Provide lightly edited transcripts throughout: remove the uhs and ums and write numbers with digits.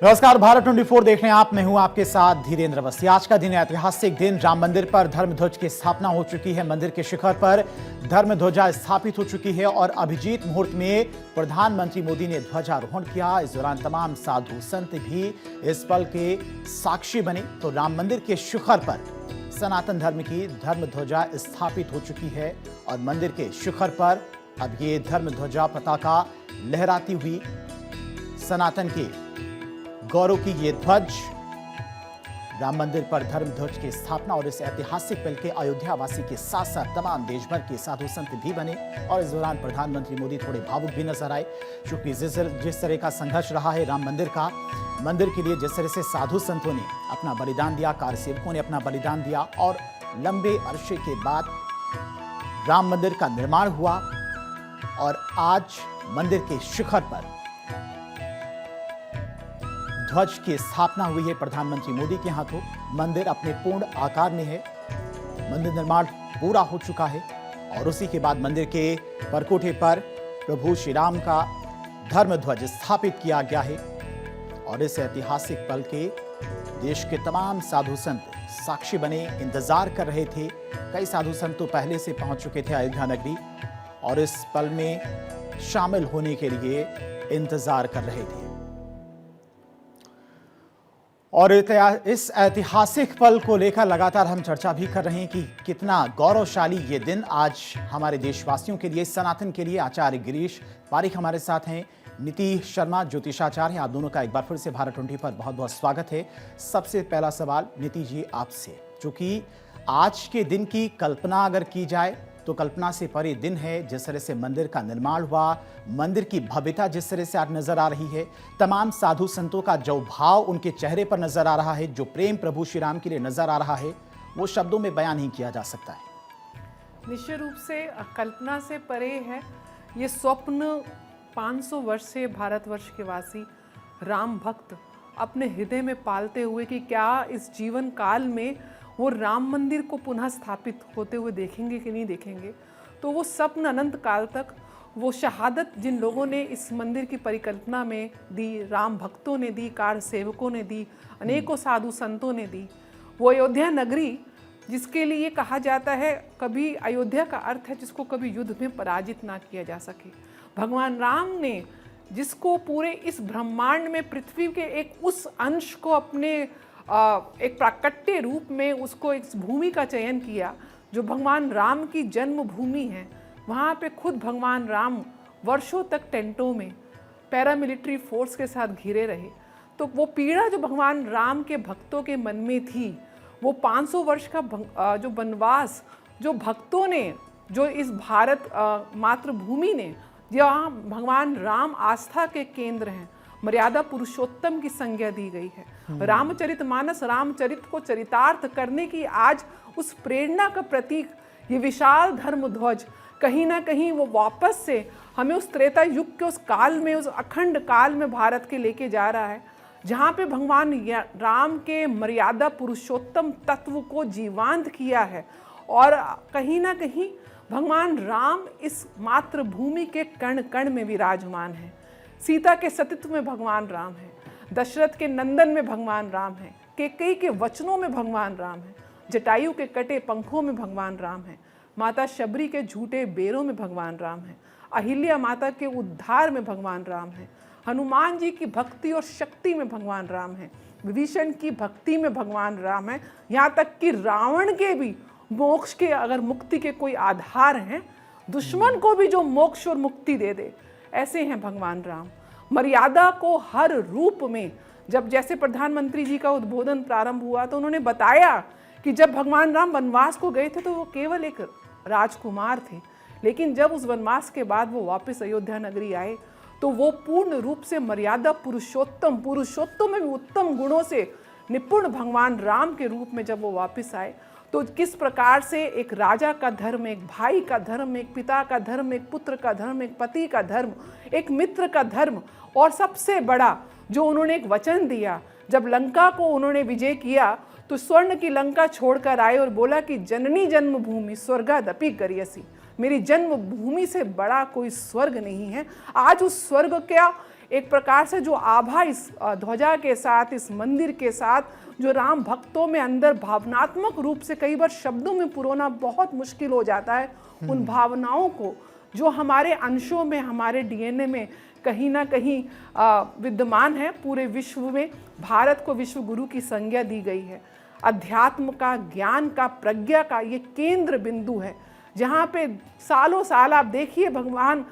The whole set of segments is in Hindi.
नमस्कार, भारत 24 देख रहे हैं आप। मैं हूं आपके साथ धीरेन्द्र अवस्थी। आज का दिन ऐतिहासिक दिन। राम मंदिर पर धर्म ध्वज की स्थापना हो चुकी है। मंदिर के शिखर पर धर्म ध्वजा स्थापित हो चुकी है और अभिजीत मुहूर्त में प्रधानमंत्री मोदी ने ध्वजारोहण किया। इस दौरान तमाम साधु संत भी इस पल के साक्षी बने। तो राम मंदिर के शिखर पर सनातन धर्म की धर्म ध्वजा स्थापित हो चुकी है और मंदिर के शिखर पर अब ये धर्म ध्वजा पताका लहराती हुई सनातन के गौरव की ये ध्वज, राम मंदिर पर धर्म ध्वज की स्थापना और इस ऐतिहासिक पल के अयोध्या वासी के साथ साथ तमाम देश भर के साधु संत भी बने। और इस दौरान प्रधानमंत्री मोदी थोड़े भावुक भी नजर आए, क्योंकि जिस तरह का संघर्ष रहा है राम मंदिर का, मंदिर के लिए जिस तरह से साधु संतों ने अपना बलिदान दिया, कार्यसेवकों ने अपना बलिदान दिया और लंबे अरसे के बाद राम मंदिर का निर्माण हुआ और आज मंदिर के शिखर पर ध्वज की स्थापना हुई है प्रधानमंत्री मोदी के हाथों। मंदिर अपने पूर्ण आकार में है। मंदिर निर्माण पूरा हो चुका है और उसी के बाद मंदिर के परकोटे पर प्रभु श्री राम का धर्म ध्वज स्थापित किया गया है। और इस ऐतिहासिक पल के देश के तमाम साधु संत साक्षी बने, इंतजार कर रहे थे। कई साधु संत तो पहले से पहुंच चुके थे अयोध्या नगरी और इस पल में शामिल होने के लिए इंतजार कर रहे थे। और इस ऐतिहासिक पल को लेकर लगातार हम चर्चा भी कर रहे हैं कि कितना गौरवशाली ये दिन आज हमारे देशवासियों के लिए, सनातन के लिए। आचार्य गिरीश पारिक हमारे साथ हैं, नीति शर्मा ज्योतिषाचार्य हैं। आप दोनों का एक बार फिर से भारत 20 पर बहुत बहुत स्वागत है। सबसे पहला सवाल नीति जी आपसे, चूंकि आज के दिन की कल्पना अगर की जाए तो कल्पना से परे दिन है। जिस तरह से मंदिर का निर्माण हुआ, मंदिर की भव्यता जिस तरह से आज नजर आ रही है, तमाम साधु संतों का जो भाव उनके चेहरे पर नजर आ रहा है, जो प्रेम प्रभु श्री राम के लिए नजर आ रहा है, वो शब्दों में बयान नहीं किया जा सकता है। निश्चित रूप से कल्पना से परे है। ये स्वप्न 500 वर्ष से भारतवर्ष के वासी राम भक्त अपने हृदय में पालते हुए कि क्या इस जीवन काल में वो राम मंदिर को पुनः स्थापित होते हुए देखेंगे कि नहीं देखेंगे। तो वो स्वप्न अनंत काल तक, वो शहादत जिन लोगों ने इस मंदिर की परिकल्पना में दी, राम भक्तों ने दी, कार सेवकों ने दी, अनेकों साधु संतों ने दी, वो अयोध्या नगरी जिसके लिए कहा जाता है, कभी अयोध्या का अर्थ है जिसको कभी युद्ध में पराजित ना किया जा सके। भगवान राम ने जिसको पूरे इस ब्रह्मांड में पृथ्वी के एक उस अंश को अपने एक प्राकट्य रूप में उसको इस भूमि का चयन किया जो भगवान राम की जन्म भूमि है। वहाँ पे खुद भगवान राम वर्षों तक टेंटों में पैरामिलिट्री फोर्स के साथ घिरे रहे। तो वो पीड़ा जो भगवान राम के भक्तों के मन में थी, वो 500 वर्ष का जो वनवास जो भक्तों ने, जो इस भारत मातृभूमि ने, जहाँ भगवान राम आस्था के केंद्र हैं, मर्यादा पुरुषोत्तम की संज्ञा दी गई है। रामचरितमानस, रामचरित को चरितार्थ करने की आज उस प्रेरणा का प्रतीक ये विशाल धर्म ध्वज कहीं ना कहीं वो वापस से हमें उस त्रेता युग के उस काल में, उस अखंड काल में भारत के लेके जा रहा है, जहाँ पे भगवान राम के मर्यादा पुरुषोत्तम तत्व को जीवांत किया है। और कहीं ना कहीं भगवान राम इस मातृभूमि के कण कण में विराजमान है। सीता के सतीत्व में भगवान राम है, दशरथ के नंदन में भगवान राम है, कैकेयी के वचनों में भगवान राम है, जटायु के कटे पंखों में भगवान राम है, माता शबरी के झूठे बेरों में भगवान राम है, अहिल्या माता के उद्धार में भगवान राम है, हनुमान जी की भक्ति और शक्ति में भगवान राम है, विभीषण की भक्ति में भगवान राम है, यहाँ तक कि रावण के भी मोक्ष के, अगर मुक्ति के कोई आधार हैं, दुश्मन को भी जो मोक्ष और मुक्ति दे दे, ऐसे हैं भगवान राम। मर्यादा को हर रूप में, जब जैसे प्रधानमंत्री जी का उद्बोधन प्रारंभ हुआ तो उन्होंने बताया कि जब भगवान राम वनवास को गए थे तो वो केवल एक राजकुमार थे, लेकिन जब उस वनवास के बाद वो वापस अयोध्या नगरी आए तो वो पूर्ण रूप से मर्यादा पुरुषोत्तम, पुरुषोत्तम में भी उत्तम गुणों से निपुण भगवान राम के रूप में जब वो वापस आए, तो किस प्रकार से एक राजा का धर्म, एक भाई का धर्म, एक पिता का धर्म, एक पुत्र का धर्म, एक पति का धर्म, एक मित्र का धर्म, और सबसे बड़ा जो उन्होंने एक वचन दिया, जब लंका को उन्होंने विजय किया तो स्वर्ण की लंका छोड़कर आए और बोला कि जननी जन्मभूमि स्वर्गादपि गरीयसी, मेरी जन्मभूमि से बड़ा कोई स्वर्ग नहीं है। आज उस स्वर्ग का एक प्रकार से जो आभा इस ध्वजा के साथ, इस मंदिर के साथ, जो राम भक्तों में अंदर भावनात्मक रूप से कई बार शब्दों में पुरोना बहुत मुश्किल हो जाता है, उन भावनाओं को जो हमारे अंशों में, हमारे डीएनए में कहीं ना कहीं विद्यमान है। पूरे विश्व में भारत को विश्व गुरु की संज्ञा दी गई है। अध्यात्म का, ज्ञान का, प्रज्ञा का ये केंद्र बिंदु है, जहाँ पे सालों साल आप देखिए भगवान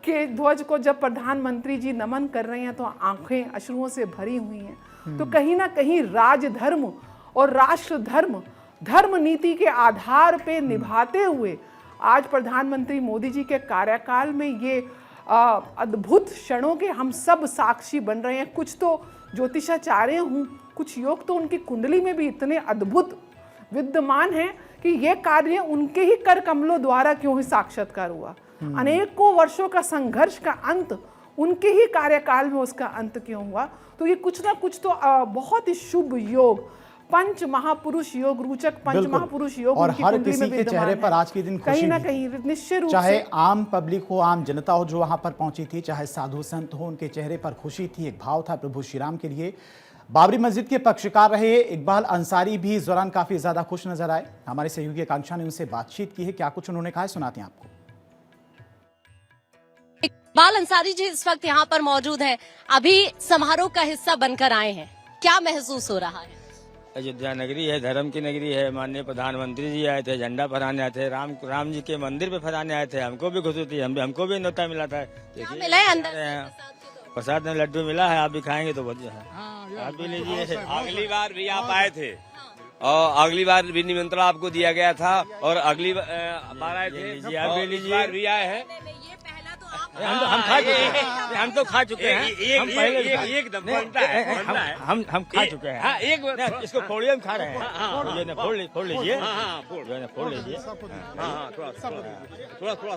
के ध्वज को जब प्रधानमंत्री जी नमन कर रहे हैं तो आंखें अश्रुओं से भरी हुई हैं। तो कहीं ना कहीं राजधर्म और राष्ट्र धर्म, धर्म नीति के आधार पे निभाते हुए आज प्रधानमंत्री मोदी जी के कार्यकाल में ये अद्भुत क्षणों के हम सब साक्षी बन रहे हैं। कुछ तो ज्योतिषाचार्य हूँ, कुछ योग तो उनकी कुंडली में भी इतने अद्भुत विद्यमान हैं कि ये कार्य उनके ही कर कमलों द्वारा क्यों ही साक्षात्कार हुआ। अनेकों वर्षों का संघर्ष का अंत उनके ही कार्यकाल में उसका अंत क्यों हुआ। तो ये कुछ ना कुछ तो बहुत ही शुभ योग, पंच महापुरुष योग, रूचक पंच महापुरुष योग और उनकी हर कुंडली किसी में के चेहरे विद्यमान पर है। आज के दिन कहीं खुशी ना भी। कहीं निश्चय रूप चाहे से आम पब्लिक हो, आम जनता हो जो वहां पर पहुंची थी, चाहे साधु संत हो, उनके चेहरे पर खुशी थी, एक भाव था प्रभु श्री राम के लिए। बाबरी मस्जिद के पक्षकार रहे इकबाल अंसारी भी इस दौरान काफी ज्यादा खुश नजर आए। हमारे सहयोगी आकांक्षा ने उनसे बातचीत की है, क्या कुछ उन्होंने कहा है सुनाते हैं आपको। इकबाल अंसारी जी इस वक्त यहाँ पर मौजूद हैं, अभी समारोह का हिस्सा बनकर आए हैं, क्या महसूस हो रहा है? अयोध्या नगरी है, धर्म की नगरी है। माननीय प्रधानमंत्री जी आए थे, झंडा फहराने आए थे, राम जी के मंदिर पे फहराने आए थे। हमको भी खुशी थी, हमको भी न्योता मिला था। क्या मिला है अंदर? प्रसाद में लड्डू मिला है, आप भी खाएंगे तो बढ़िया है। आप भी लीजिए। अगली बार भी आप आए थे और अगली बार भी निमंत्रण आपको दिया गया था और अगली बार आए थे। आप भी लीजिए। बार भी आए हैं। ये पहला तो आप हम खा चुके हैं, हम तो खा चुके हैं। हम पहले एकदम बनता है। हम खा चुके हैं। हाँ, एक इसको फोड़िए, हम खा रहे हैं। फोड़ लीजिए, फोड़ लीजिए। थोड़ा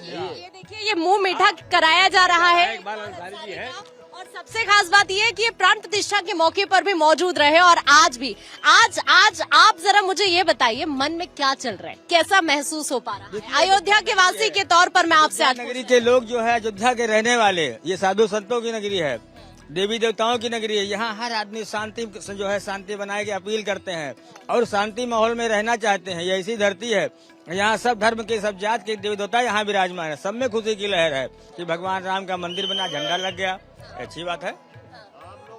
ये देखिए, ये मुंह मीठा कराया जा रहा है। इकबाल अंसारी जी हैं। और सबसे खास बात ये है कि ये प्राण प्रतिष्ठा के मौके पर भी मौजूद रहे और आज भी। आज आप जरा मुझे ये बताइए, मन में क्या चल रहा है, कैसा महसूस हो पा रहा है? अयोध्या के वासी के तौर पर मैं आपसे आज नगरी के लोग जो है, अयोध्या के रहने वाले, ये साधु संतों की नगरी है, देवी देवताओं की नगरी है। यहाँ हर आदमी शांति जो है, शांति बनाए के अपील करते हैं और शांति माहौल में रहना चाहते हैं। ये ऐसी धरती है, यहाँ सब धर्म के, सब जात के देवी देवता यहाँ विराजमान है। सब में खुशी की लहर है कि भगवान राम का मंदिर बना, झंडा लग गया, अच्छी बात है।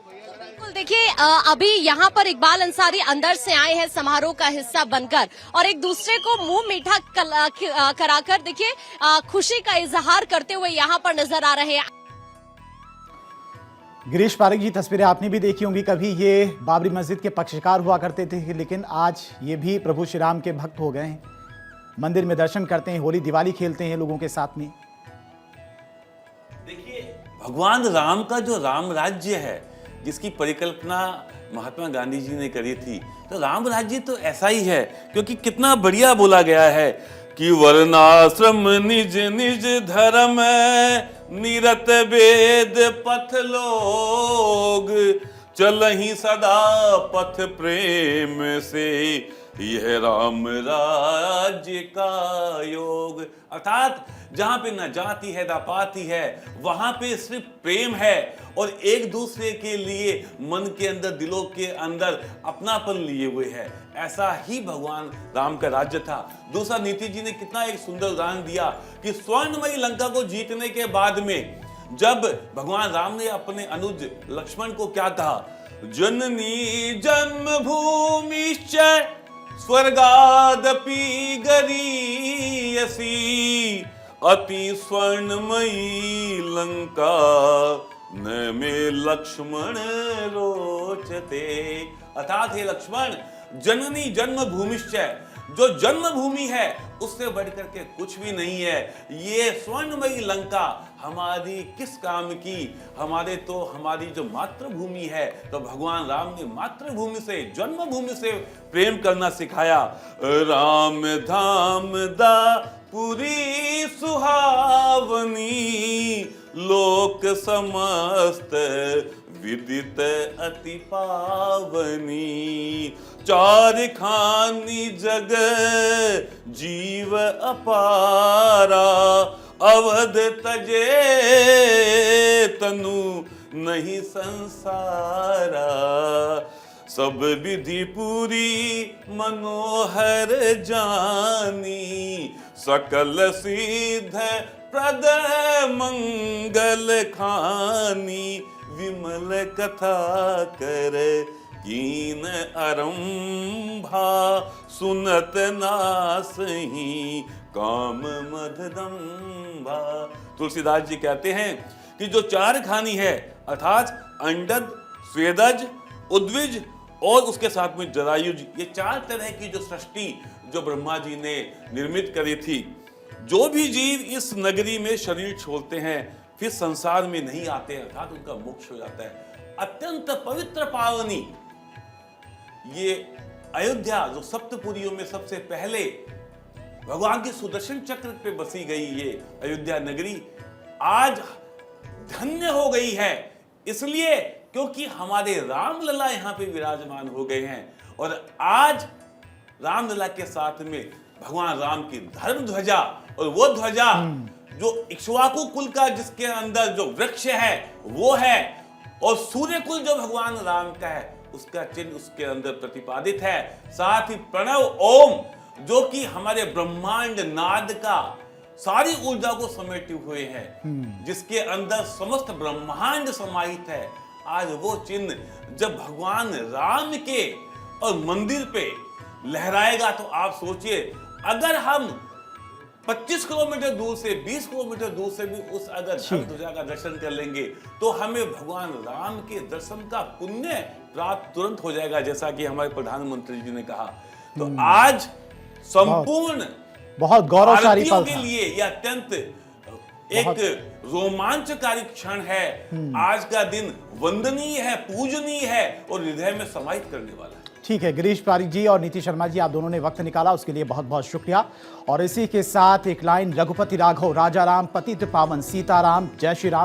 बिल्कुल, देखिए अभी यहाँ पर इकबाल अंसारी अंदर से आए हैं समारोह का हिस्सा बनकर और एक दूसरे को मुंह मीठा कराकर देखिए खुशी का इजहार करते हुए यहाँ पर नजर आ रहे हैं। गिरीश पारिक जी, तस्वीरें आपने भी देखी होंगी। कभी ये बाबरी मस्जिद के पक्षकार हुआ करते थे, लेकिन आज ये भी प्रभु श्री राम के भक्त हो गए हैं। मंदिर में दर्शन करते हैं, होली दिवाली खेलते हैं लोगों के साथ में। देखिए, भगवान राम का जो राम राज्य है, जिसकी परिकल्पना महात्मा गांधी जी ने करी थी, तो राम राज्य तो ऐसा ही है। क्योंकि कितना बढ़िया बोला गया है कि वर्णाश्रम निज निज धर्म निरत वेद पथ लोग, चलहि सदा पथ प्रेम से, यह राम राज्य का योग। अर्थात जहां पे न जाति है न पाति है, वहां पे सिर्फ प्रेम है और एक दूसरे के लिए मन के अंदर, दिलों के अंदर अपनापन लिए हुए है। ऐसा ही भगवान राम का राज्य था। दूसरा, नीति जी ने कितना एक सुंदर उदाहरण दिया कि स्वर्णमयी लंका को जीतने के बाद में जब भगवान राम ने अपने अनुज लक्ष्मण को क्या कहा, जननी जन्मभूमिश्च स्वर्गादपि गरीयसी, अति स्वर्णमयी लंका न में लक्ष्मण रोचते। अर्थात हे लक्ष्मण, जननी जन्मभूमिश्च, जो जन्मभूमि है उससे बढ़कर के कुछ भी नहीं है। ये स्वर्णमयी लंका हमारी किस काम की? हमारी जो मातृभूमि है, तो भगवान राम ने मातृभूमि से, जन्मभूमि से प्रेम करना सिखाया। राम धाम दा पुरी सुहावनी, लोक समस्त विदित अति पावनी, चार खानी जग जीव अपारा, अवध तजे तनु नहीं संसारा, सब विधि पूरी मनोहर जानी, सकल सिद्ध प्रद मंगल खानी, विमल कथा कर कीन आरंभा, सुनत नासही काम मधदम्भा। तुलसीदास जी कहते हैं कि जो चार खानी है अर्थात अंडज, स्वेदज, उद्विज और उसके साथ में जरायुज, ये चार तरह की जो सृष्टि जो ब्रह्मा जी ने निर्मित करी थी, जो भी जीव इस नगरी में शरीर छोड़ते हैं फिर संसार में नहीं आते अर्थात उनका मोक्ष हो जाता है। अत्यंत पवित्र पावनी ये अयोध्या जो सप्तपुरियों में सबसे पहले भगवान के सुदर्शन चक्र पे बसी गई ये अयोध्या नगरी आज धन्य हो गई है, इसलिए क्योंकि हमारे रामलला यहाँ पे विराजमान हो गए हैं। और आज रामलला के साथ में भगवान राम की धर्म ध्वजा, और वो ध्वजा जो इक्ष्वाकु कुल का जिसके अंदर जो वृक्ष है वो है, और सूर्य कुल जो भगवान राम का है उसका चिन्ह उसके अंदर प्रतिपादित है। साथ ही प्रणव ओम जो कि हमारे ब्रह्मांड नाद का सारी ऊर्जा को समेटे हुए हैं, जिसके अंदर समस्त ब्रह्मांड समाहित है। आज वो चिन्ह जब भगवान राम के और मंदिर पे लहराएगा तो आप सोचिए, अगर हम 25 किलोमीटर दूर से 20 किलोमीटर दूर से भी उस अगर ध्वजा का दर्शन कर लेंगे तो हमें भगवान राम के दर्शन का पुण्य प्राप्त तुरंत हो जाएगा, जैसा कि हमारे प्रधानमंत्री जी ने कहा। तो आज संपूर्ण बहुत गौरवशाली भारतीयों पल के था। लिए यह अत्यंत एक रोमांचकारी क्षण है। आज का दिन वंदनीय है, पूजनीय है और हृदय में समाहित करने वाला है। ठीक है, गिरीश पारिक जी और नीति शर्मा जी, आप दोनों ने वक्त निकाला, उसके लिए बहुत बहुत शुक्रिया। और इसी के साथ एक लाइन रघुपति राघव राजा राम पतित पावन सीताराम, जय श्री राम।